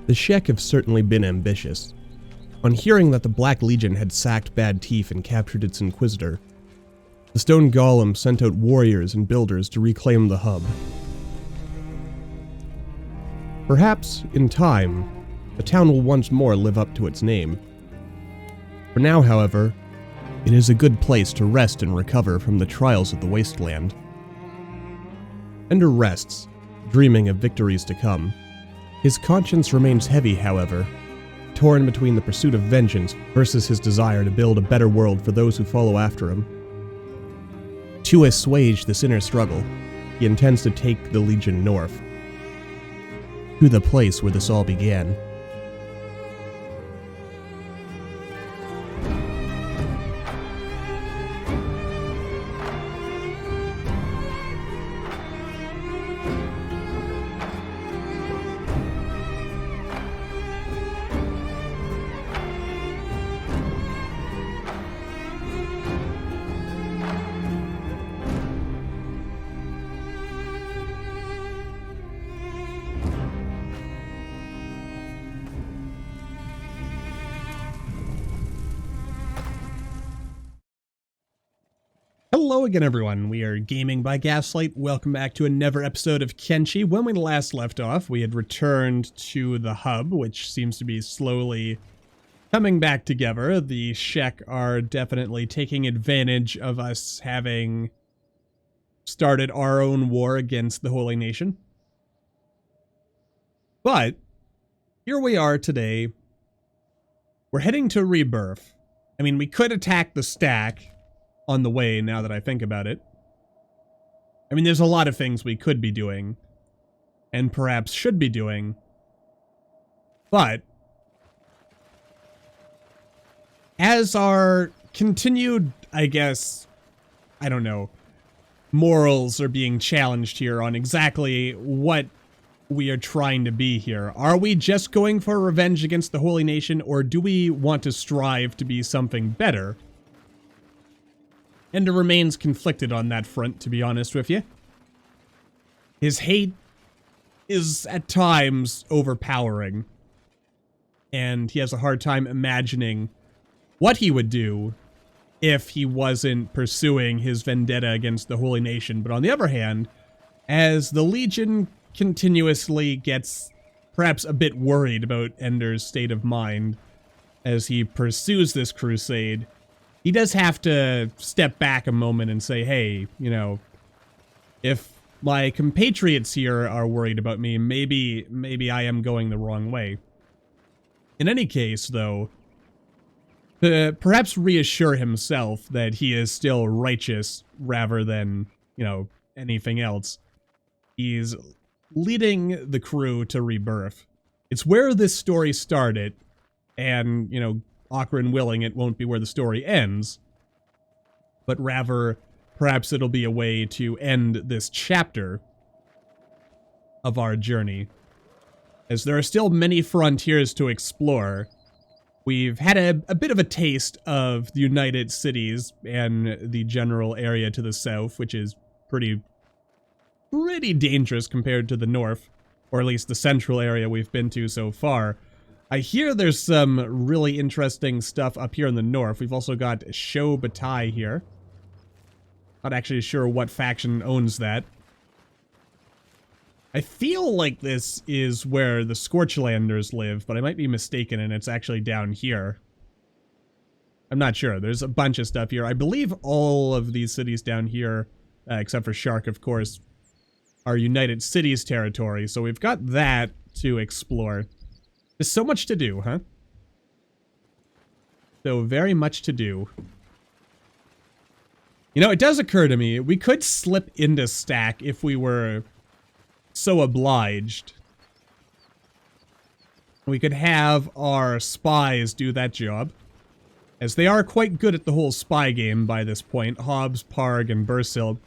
The Shek have certainly been ambitious. On hearing that the Black Legion had sacked Bad Teeth and captured its Inquisitor, the Stone Golem sent out warriors and builders to reclaim the hub. Perhaps, in time, the town will once more live up to its name. For now, however, it is a good place to rest and recover from the trials of the wasteland. Ender rests, dreaming of victories to come. His conscience remains heavy, however, torn between the pursuit of vengeance versus his desire to build a better world for those who follow after him. To assuage this inner struggle, he intends to take the Legion north, to the place where this all began. Hello again, everyone. We are Gaming by Gaslight. Welcome back to another episode of Kenshi. When we last left off, we had returned to the hub, which seems to be slowly coming back together. The Shek are definitely taking advantage of us having started our own war against the Holy Nation. But here we are today. We're heading to Rebirth. I mean, we could attack the stack on the way, now that I think about it. I mean, there's a lot of things we could be doing, and perhaps should be doing, but as our continued, I guess, I don't know, morals are being challenged here on exactly what we are trying to be here. Are we just going for revenge against the Holy Nation, or do we want to strive to be something better? Ender remains conflicted on that front, to be honest with you. His hate is, at times, overpowering. And he has a hard time imagining what he would do if he wasn't pursuing his vendetta against the Holy Nation. But on the other hand, as the Legion continuously gets perhaps a bit worried about Ender's state of mind as he pursues this crusade, he does have to step back a moment and say, hey, you know, if my compatriots here are worried about me, maybe I am going the wrong way. In any case, though, to perhaps reassure himself that he is still righteous rather than, you know, anything else, he's leading the crew to Rebirth. It's where this story started, and, you know, awkward and willing, it won't be where the story ends, but rather, perhaps it'll be a way to end this chapter of our journey. As there are still many frontiers to explore, we've had a bit of a taste of the United Cities and the general area to the south, which is pretty dangerous compared to the north, or at least the central area we've been to so far. I hear there's some really interesting stuff up here in the north. We've also got Sho Batai here. Not actually sure what faction owns that. I feel like this is where the Scorchlanders live, but I might be mistaken and it's actually down here. I'm not sure. There's a bunch of stuff here. I believe all of these cities down here, except for Shark, of course, are United Cities territory, so we've got that to explore. There's so much to do, huh? So very much to do. You know, it does occur to me, we could slip into stack if we were so obliged. We could have our spies do that job, as they are quite good at the whole spy game by this point. Hobbs, Parg, and Bursil.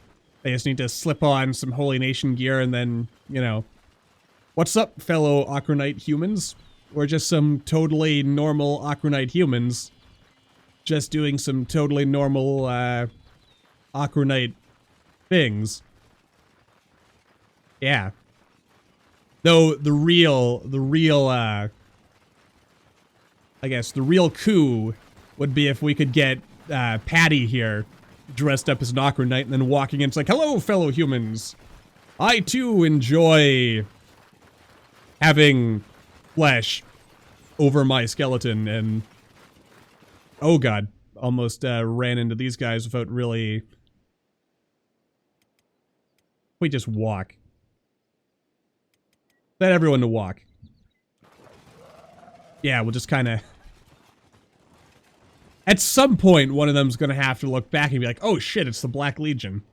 They just need to slip on some Holy Nation gear and then, you know, what's up, fellow Akronite humans? We're just some totally normal Akronite humans, just doing some totally normal Akronite things. Yeah. Though the real, I guess the real coup would be if we could get Patty here dressed up as an Awkward Knight and then walking in. It's like, hello, fellow humans. I too enjoy having flesh over my skeleton, and oh god, almost ran into these guys without really. We just walk. Let everyone to walk. Yeah, we'll just kind of. At some point, one of them's going to have to look back and be like, oh shit, it's the Black Legion.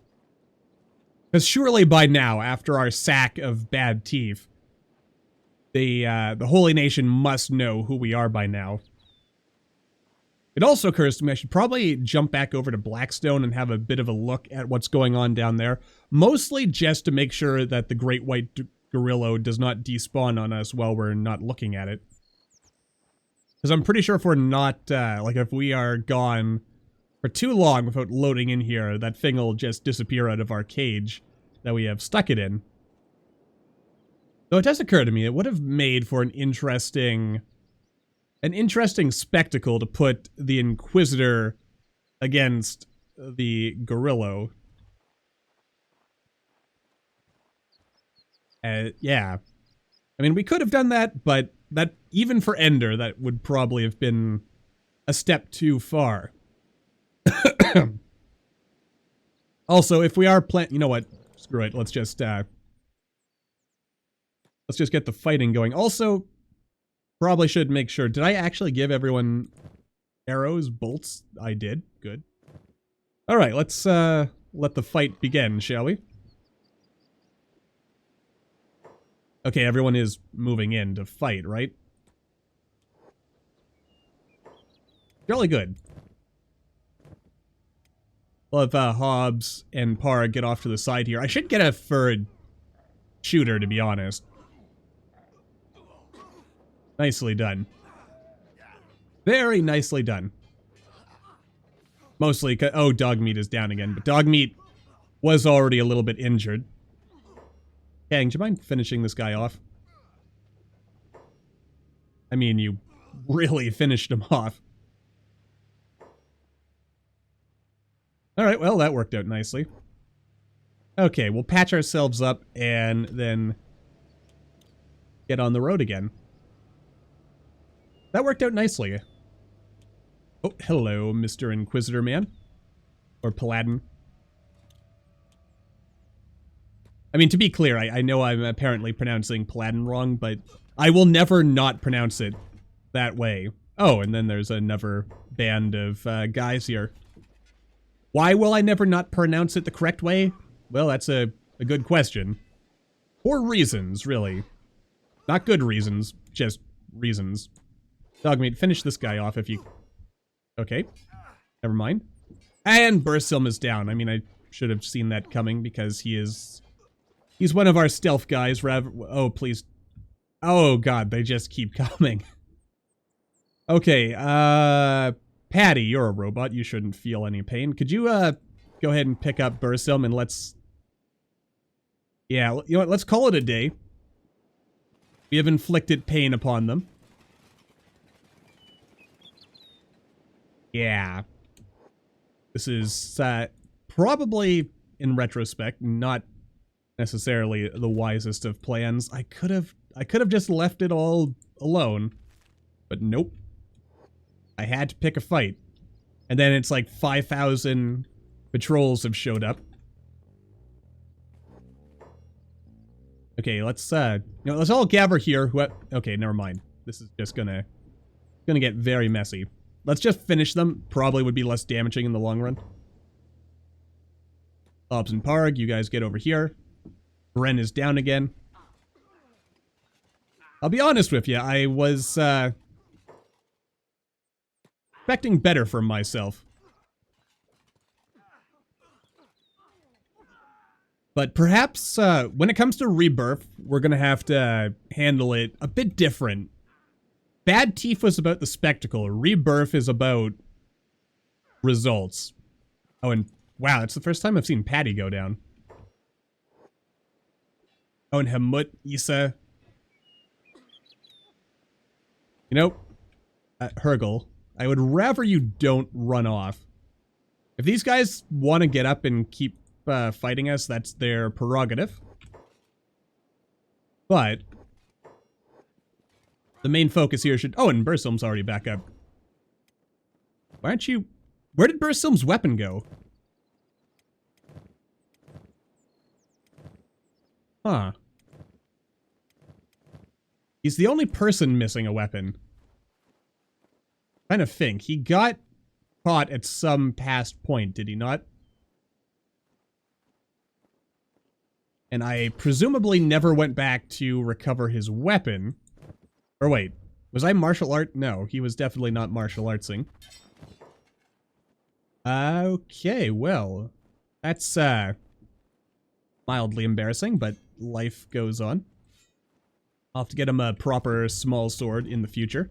Because surely by now, after our sack of bad teeth, the Holy Nation must know who we are by now. It also occurs to me I should probably jump back over to Blackstone and have a bit of a look at what's going on down there. Mostly just to make sure that the Great White Gorilla does not despawn on us while we're not looking at it. Because I'm pretty sure if we're not, like if we are gone for too long without loading in here, that thing will just disappear out of our cage that we have stuck it in. Though it does occur to me, it would have made for an interesting spectacle to put the Inquisitor against the Gorilla. Yeah. I mean, we could have done that, but that even for Ender, that would probably have been a step too far. Also, if we are you know what? Screw it. Let's just get the fighting going. Also, probably should make sure. Did I actually give everyone arrows, bolts? I did. Good. All right, let's let the fight begin, shall we? Okay, everyone is moving in to fight, right? Jolly good. We'll have Hobbs and Parr get off to the side here. I should get a third shooter, to be honest. Nicely done. Very nicely done. Mostly, oh, Dogmeat is down again, but Dogmeat was already a little bit injured. Kang, do you mind finishing this guy off? I mean, you really finished him off. Alright, well, that worked out nicely. Okay, we'll patch ourselves up and then get on the road again. That worked out nicely. Oh, hello, Mr. Inquisitor Man. Or Paladin. I mean, to be clear, I know I'm apparently pronouncing Paladin wrong, but I will never not pronounce it that way. Oh, and then there's another band of guys here. Why will I never not pronounce it the correct way? Well, that's a good question. For reasons, really. Not good reasons, just reasons. Dogmeat, finish this guy off if you... Okay. Never mind. And Bursilm is down. I mean, I should have seen that coming because he's one of our stealth guys. Oh, please. Oh, God, they just keep coming. Okay, Patty, you're a robot. You shouldn't feel any pain. Could you, go ahead and pick up Bursilm and let's... Yeah, you know what? Let's call it a day. We have inflicted pain upon them. Yeah. This is, probably, in retrospect, not necessarily the wisest of plans. I could have just left it all alone. But nope. I had to pick a fight. And then it's like 5,000 patrols have showed up. Okay, let's let's all gather here. Okay, never mind. This is just gonna get very messy. Let's just finish them. Probably would be less damaging in the long run. Hobbs and Parg, you guys get over here. Bren is down again. I'll be honest with you, I was expecting better from myself. But perhaps when it comes to Rebirth, we're going to have to handle it a bit different. Bad Teeth was about the spectacle. Rebirth is about results. Oh, and wow, it's the first time I've seen Patty go down. Oh, and Hamut, Issa, You know, Hergel, I would rather you don't run off. If these guys want to get up and keep fighting us, that's their prerogative. But the main focus here should... Oh, and Bursum's already back up. Why aren't you... Where did Bursum's weapon go? Huh. He's the only person missing a weapon. Kind of think. He got caught at some past point, did he not? And I presumably never went back to recover his weapon. Or wait, was I martial art? No, he was definitely not martial artsing. Okay, well, that's mildly embarrassing, but life goes on. I'll have to get him a proper small sword in the future.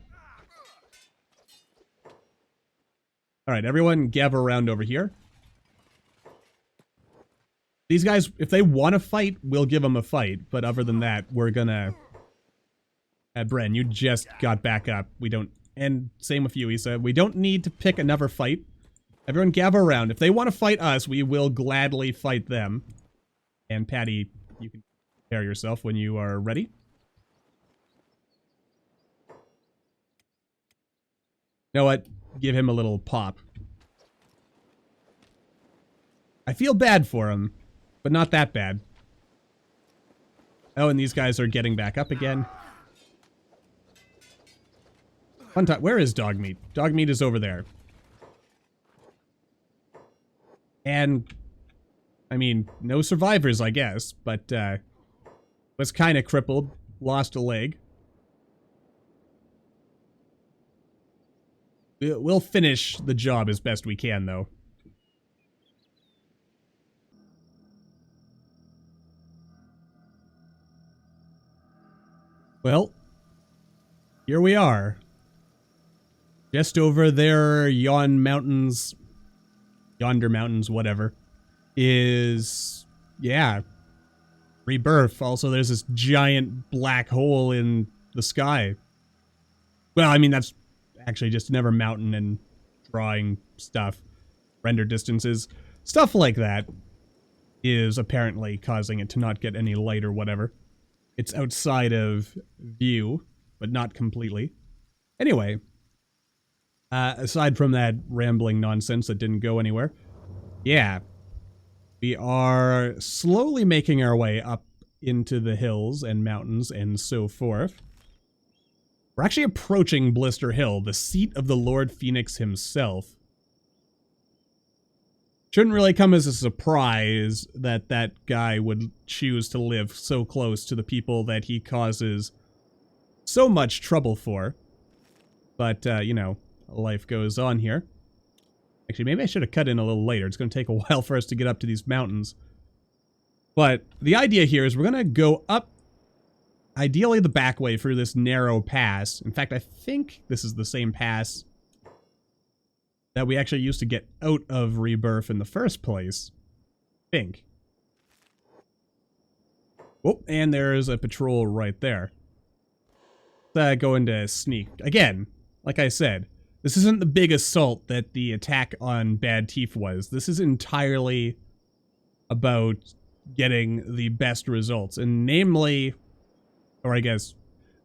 Alright, everyone gather around over here. These guys, if they want to fight, we'll give them a fight. But other than that, we're gonna... Bren, you just got back up. We don't... And same with you, Issa. We don't need to pick another fight. Everyone gather around. If they want to fight us, we will gladly fight them. And Patty, you can prepare yourself when you are ready. You know what? Give him a little pop. I feel bad for him, but not that bad. Oh, and these guys are getting back up again. Fun time. Where is Dogmeat? Dogmeat is over there. And, I mean, no survivors, I guess, but, was kind of crippled, lost a leg. We'll finish the job as best we can, though. Well, here we are. Just over there, yonder mountains, whatever, is, yeah, Rebirth. Also, there's this giant black hole in the sky. Well, I mean, that's actually just another mountain and drawing stuff, render distances, stuff like that is apparently causing it to not get any light or whatever. It's outside of view, but not completely. Anyway, aside from that rambling nonsense that didn't go anywhere, yeah, we are slowly making our way up into the hills and mountains and so forth. We're actually approaching Blister Hill, the seat of the Lord Phoenix himself. Shouldn't really come as a surprise that that guy would choose to live so close to the people that he causes so much trouble for. But, you know, life goes on here. Actually, maybe I should have cut in a little later. It's going to take a while for us to get up to these mountains. But the idea here is we're going to go up, ideally the back way through this narrow pass. In fact, I think this is the same pass that we actually used to get out of Rebirth in the first place. I think. Oh, and there's a patrol right there. Let's go into sneak. Again, like I said, this isn't the big assault that the attack on Bad Teeth was. This is entirely about getting the best results. And namely, or I guess,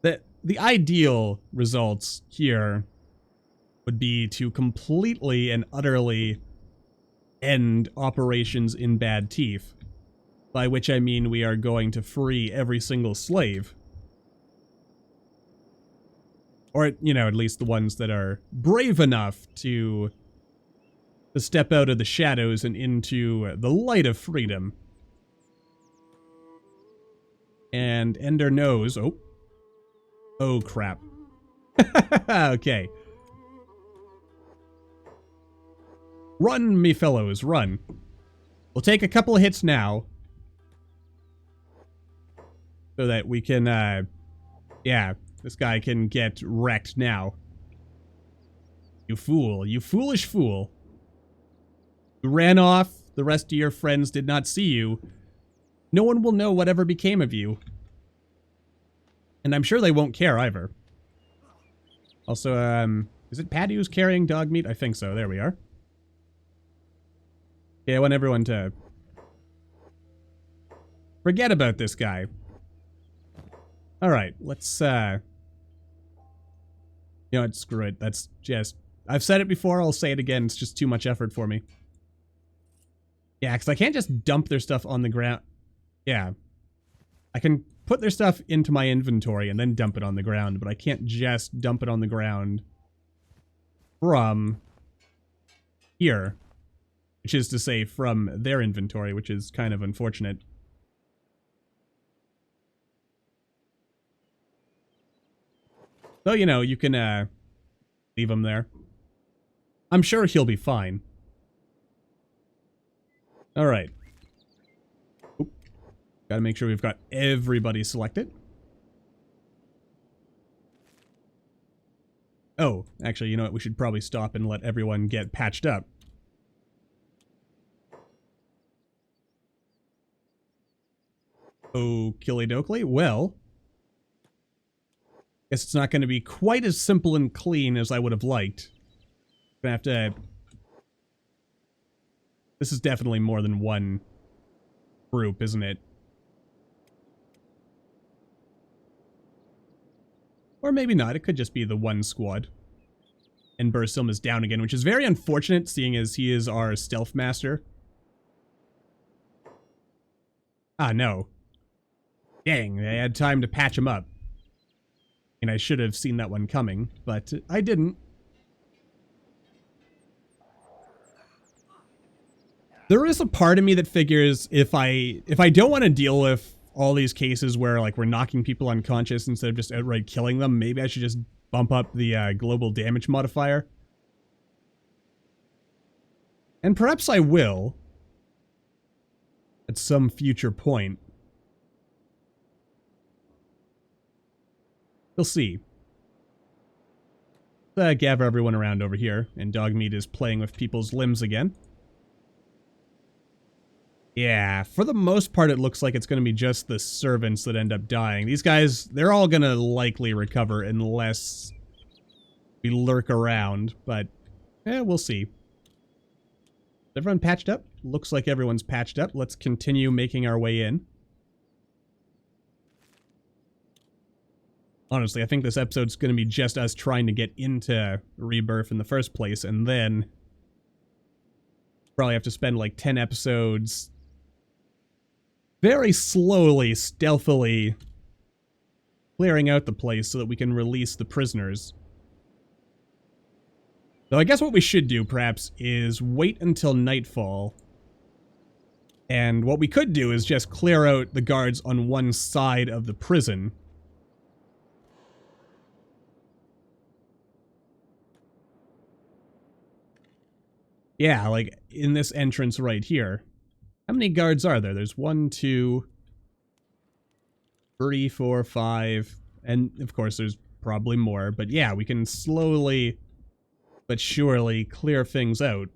the ideal results here would be to completely and utterly end operations in Bad Teeth. By which I mean we are going to free every single slave. Or, you know, at least the ones that are brave enough to step out of the shadows and into the light of freedom. And Ender knows... Oh, crap. Okay. Run, me fellows, run. We'll take a couple of hits now. So that we can, yeah, this guy can get wrecked now. You fool, you foolish fool. You ran off, the rest of your friends did not see you. No one will know whatever became of you. And I'm sure they won't care either. Also, is it Patty who's carrying dog meat? I think so. There we are. Yeah, I want everyone to forget about this guy. Alright, let's, you know what, screw it. That's just... I've said it before, I'll say it again. It's just too much effort for me. Yeah, because I can't just dump their stuff on the ground. Yeah. I can put their stuff into my inventory and then dump it on the ground, but I can't just dump it on the ground from here. Which is to say, from their inventory, which is kind of unfortunate. So, you know, you can, leave him there. I'm sure he'll be fine. Alright. Gotta make sure we've got everybody selected. Oh, actually, you know what? We should probably stop and let everyone get patched up. Okilly dokily. Well, guess it's not going to be quite as simple and clean as I would have liked. Gonna have to... This is definitely more than one group, isn't it? Or maybe not. It could just be the one squad. And Bursilm is down again, which is very unfortunate, seeing as he is our stealth master. Ah, no. Dang, I had time to patch him up. And I should have seen that one coming, but I didn't. There is a part of me that figures if I don't want to deal with all these cases where like we're knocking people unconscious instead of just outright killing them, maybe I should just bump up the global damage modifier. And perhaps I will at some future point. We'll see. Gather everyone around over here, and Dogmeat is playing with people's limbs again. Yeah, for the most part it looks like it's going to be just the servants that end up dying. These guys, they're all going to likely recover unless we lurk around, but we'll see. Is everyone patched up? Looks like everyone's patched up. Let's continue making our way in. Honestly, I think this episode's going to be just us trying to get into Rebirth in the first place, and then probably have to spend like 10 episodes very slowly, stealthily clearing out the place so that we can release the prisoners. So I guess what we should do, perhaps, is wait until nightfall. And what we could do is just clear out the guards on one side of the prison. Yeah, like in this entrance right here. How many guards are there? There's 1, 2, 3, 4, 5, and of course there's probably more. But yeah, we can slowly but surely clear things out.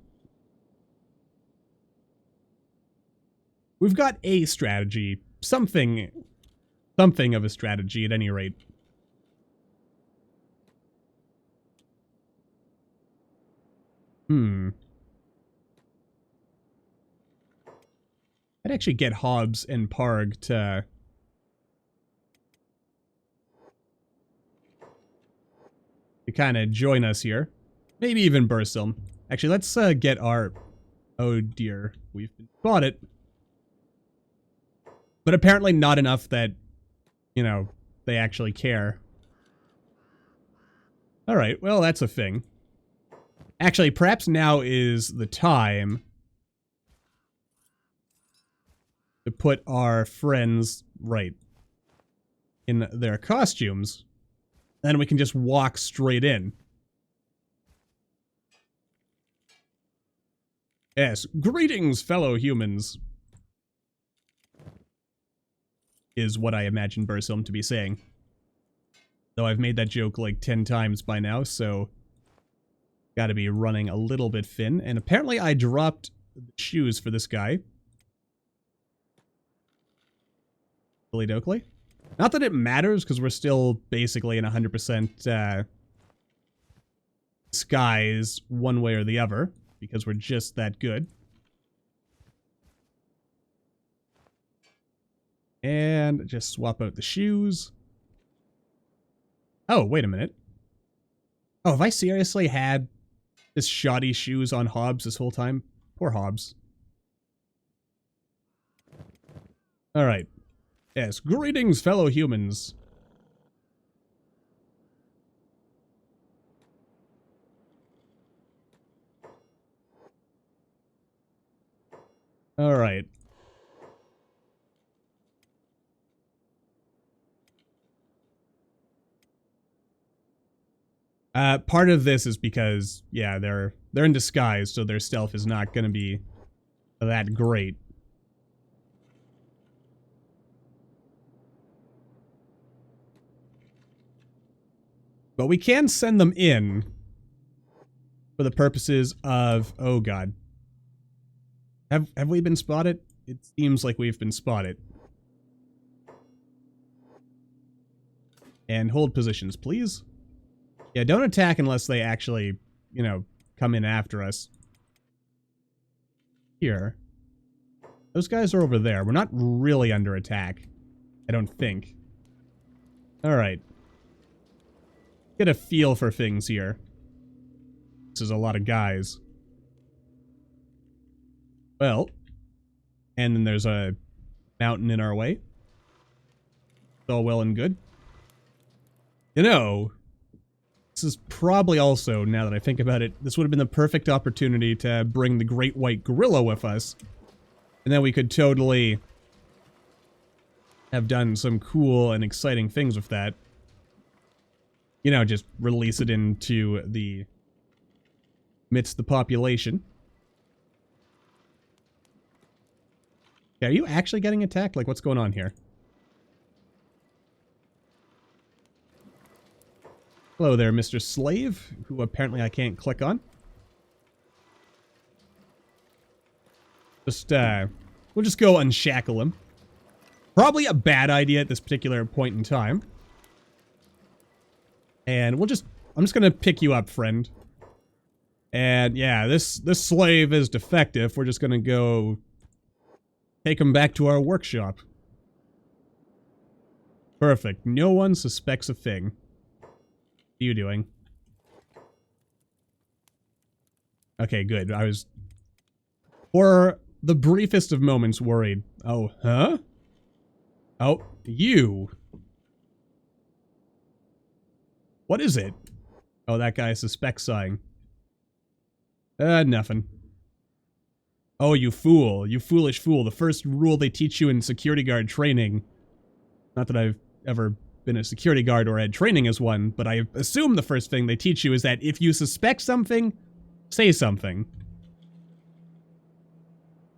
We've got a strategy. Something of a strategy at any rate. I'd actually get Hobbs and Parg to kind of join us here. Maybe even Bursilm. Actually, let's get our... Oh dear, we've been spotted. But apparently not enough that, you know, they actually care. Alright, well, that's a thing. Actually, perhaps now is the time to put our friends right in their costumes. Then we can just walk straight in. Yes, greetings, fellow humans, is what I imagine Bursilm to be saying. Though I've made that joke like 10 times by now, so gotta be running a little bit thin. And apparently I dropped shoes for this guy. Dokily. Not that it matters, because we're still basically in 100% skies one way or the other, because we're just that good. And just swap out the shoes. Oh, wait a minute. Oh, have I seriously had this shoddy shoes on Hobbs this whole time? Poor Hobbs. Alright. Yes, greetings, fellow humans. Alright. Part of this is because, yeah, they're in disguise, so their stealth is not going to be that great. But we can send them in for the purposes of... Oh, God. Have we been spotted? It seems like we've been spotted. And hold positions, please. Yeah, don't attack unless they actually, you know, come in after us. Here. Those guys are over there. We're not really under attack. I don't think. Alright. Get a feel for things here. This is a lot of guys. Well. And then there's a mountain in our way. It's all well and good. You know... This is probably also, now that I think about it, this would have been the perfect opportunity to bring the Great White Gorilla with us. And then we could totally have done some cool and exciting things with that. You know, just release it into the... amidst the population. Okay, are you actually getting attacked? Like, what's going on here? Hello there, Mr. Slave, who apparently I can't click on. Just, we'll just go unshackle him. Probably a bad idea at this particular point in time. And I'm just gonna pick you up, friend. And yeah, this slave is defective. We're just gonna go take him back to our workshop. Perfect. No one suspects a thing. What are you doing? Okay, good. I was, for the briefest of moments, worried. Oh, huh? Oh, you. What is it? Oh, that guy suspects something. Nothing. Oh, you fool. You foolish fool. The first rule they teach you in security guard training. Not that I've ever been a security guard or had training as one, but I assume the first thing they teach you is that if you suspect something, say something.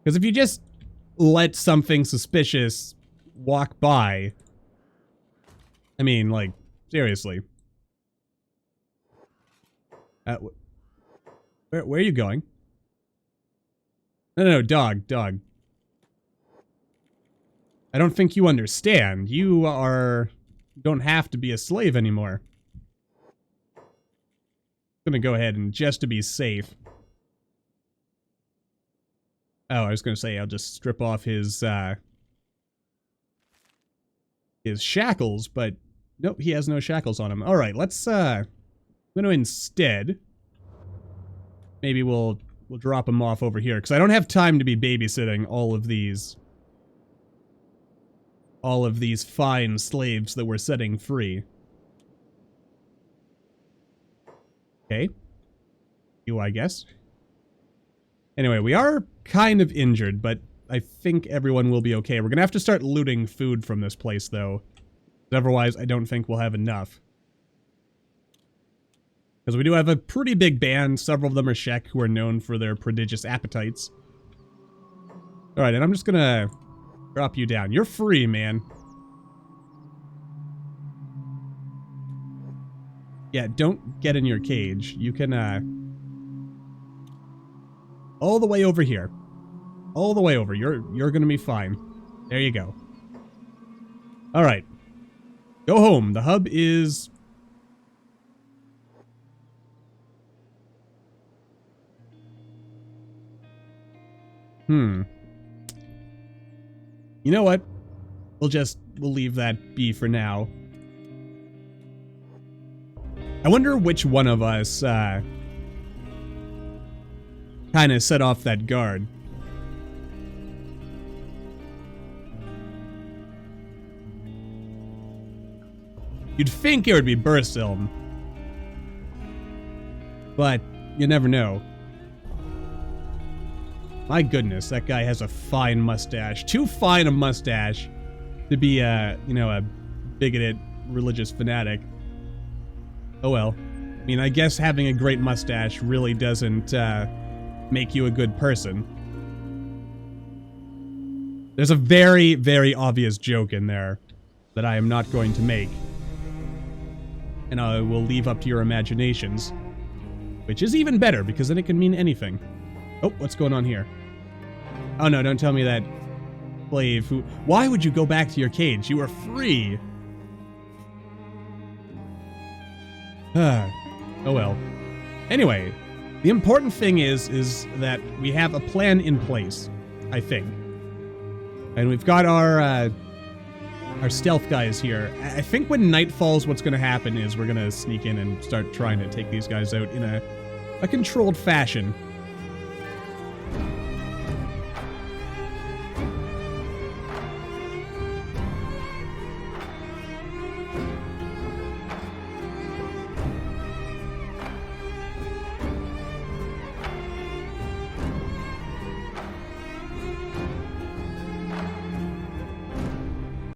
Because if you just let something suspicious walk by, I mean, like, seriously. Where are you going? No, dog. I don't think you understand. You don't have to be a slave anymore. I'm gonna go ahead and just to be safe. Oh, I was gonna say I'll just strip off his shackles, but nope, he has no shackles on him. All right, let's I'm gonna instead maybe we'll drop him off over here because I don't have time to be babysitting all of these fine slaves that we're setting free. Okay. You, I guess. Anyway, we are kind of injured, but I think everyone will be okay. We're gonna have to start looting food from this place, though. Otherwise, I don't think we'll have enough. Because we do have a pretty big band. Several of them are Shek, who are known for their prodigious appetites. Alright, and I'm just gonna drop you down. You're free, man. Yeah, don't get in your cage. You can, all the way over here. All the way over. You're gonna be fine. There you go. Alright. Go home. The hub is You know what? We'll leave that be for now. I wonder which one of us, kind of set off that guard. You'd think it would be Bursilm, but you never know. My goodness, that guy has a fine mustache. Too fine a mustache to be a, you know, a bigoted religious fanatic. Oh well. I mean, I guess having a great mustache really doesn't make you a good person. There's a very, very obvious joke in there that I am not going to make. And I will leave up to your imaginations. Which is even better, because then it can mean anything. Oh, what's going on here? Oh no, don't tell me that slave who... Why would you go back to your cage? You are free! Oh well. Anyway, the important thing is that we have a plan in place, I think. And we've got our stealth guys here. I think when night falls, what's going to happen is we're going to sneak in and start trying to take these guys out in a controlled fashion.